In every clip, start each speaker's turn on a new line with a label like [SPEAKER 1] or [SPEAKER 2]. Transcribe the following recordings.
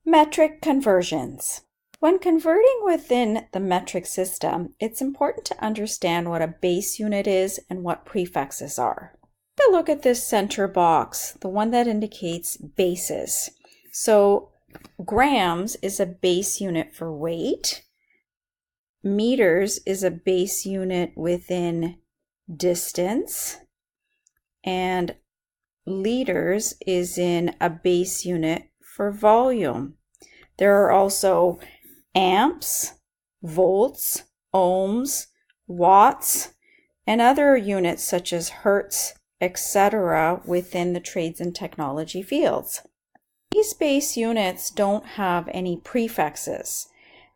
[SPEAKER 1] Metric conversions. When converting within the metric system, it's important to understand what a base unit is and what prefixes are. Take a look at this center box, the one that indicates bases. So grams is a base unit for weight. Meters is a base unit within distance. And liters is in a base unit for volume. There are also amps, volts, ohms, watts, and other units such as hertz, etc. within the trades and technology fields. These base units don't have any prefixes.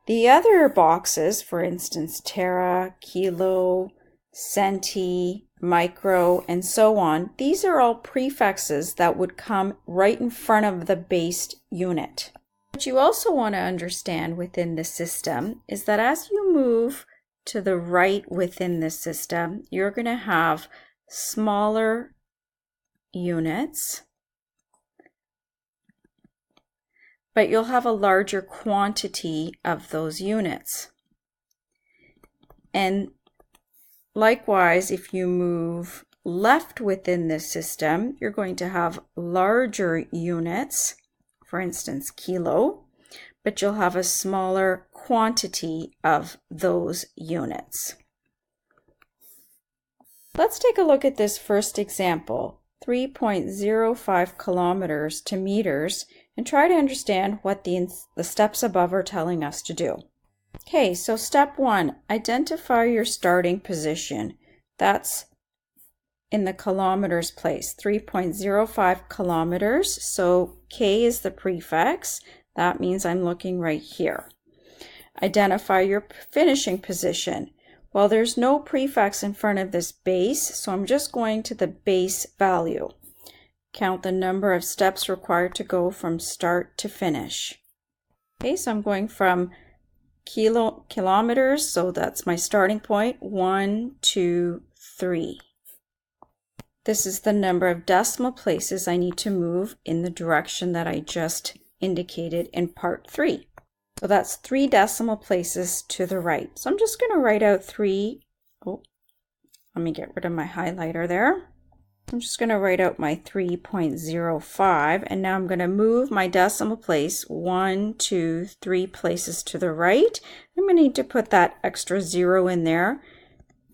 [SPEAKER 1] The other boxes, for instance, tera, kilo, centi, micro, and so on, these are all prefixes that would come right in front of the base unit. What you also want to understand within the system is that as you move to the right within the system, you're going to have smaller units, but you'll have a larger quantity of those units. And likewise, if you move left within this system, you're going to have larger units, for instance, kilo, but you'll have a smaller quantity of those units. Let's take a look at this first example, 3.05 kilometers to meters, and try to understand what the steps above are telling us to do. Okay, so step 1, identify your starting position. That's in the kilometers place, 3.05 kilometers. So K is the prefix. That means I'm looking right here. Identify your finishing position. Well, there's no prefix in front of this base, so I'm just going to the base value. Count the number of steps required to go from start to finish. Okay, so I'm going from kilometers, so that's my starting point, 1, 2, 3. This is the number of decimal places I need to move in the direction that I just indicated in part 3. So that's 3 decimal places to the right. So I'm just going to write out 3. Oh, let me get rid of my highlighter there. I'm just going to write out my 3.05, and now I'm going to move my decimal place 1, 2, 3 places to the right. I'm going to need to put that extra 0 in there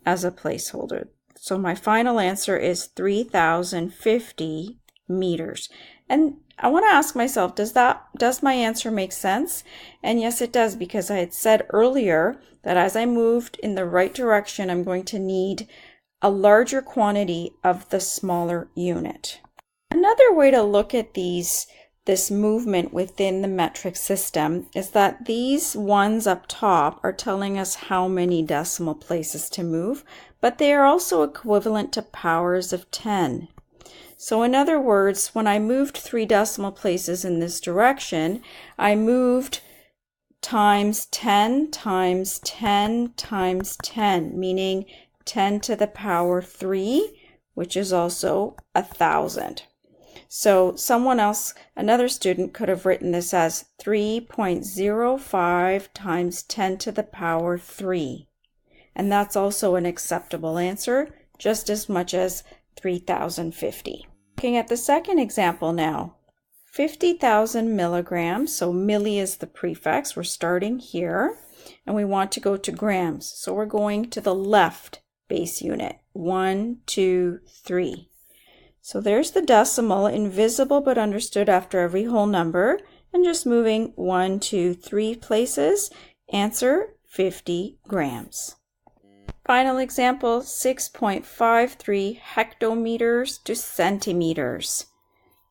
[SPEAKER 1] as a placeholder. So my final answer is 3,050 meters. And I want to ask myself, does my answer make sense? And yes, it does, because I had said earlier that as I moved in the right direction, I'm going to need a larger quantity of the smaller unit. Another way to look at this movement within the metric system is that these ones up top are telling us how many decimal places to move, but they are also equivalent to powers of 10. So in other words, when I moved 3 decimal places in this direction, I moved times 10 times 10 times 10, meaning 10 to the power 3, which is also 1,000. So someone else, another student, could have written this as 3.05 times 10 to the power 3. And that's also an acceptable answer, just as much as 3,050. Looking at the second example now, 50,000 milligrams, so milli is the prefix, we're starting here, and we want to go to grams. So we're going to the left base unit, 1, 2, 3. So there's the decimal, invisible but understood after every whole number, and just moving 1, 2, 3 places, answer 50 grams. Final example, 6.53 hectometers to centimeters.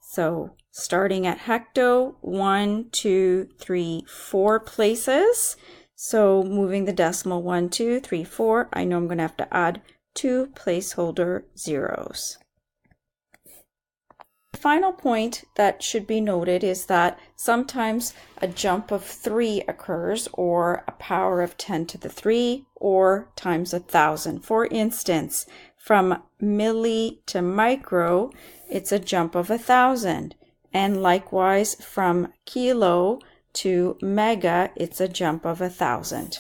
[SPEAKER 1] So starting at hecto, 1, 2, 3, 4 places. So moving the decimal 1, 2, 3, 4, I know I'm going to have to add 2 placeholder zeros. The final point that should be noted is that sometimes a jump of 3 occurs, or a power of 10 to the 3, or times 1,000. For instance, from milli to micro, it's a jump of 1,000. And likewise, from kilo to mega, it's a jump of 1,000.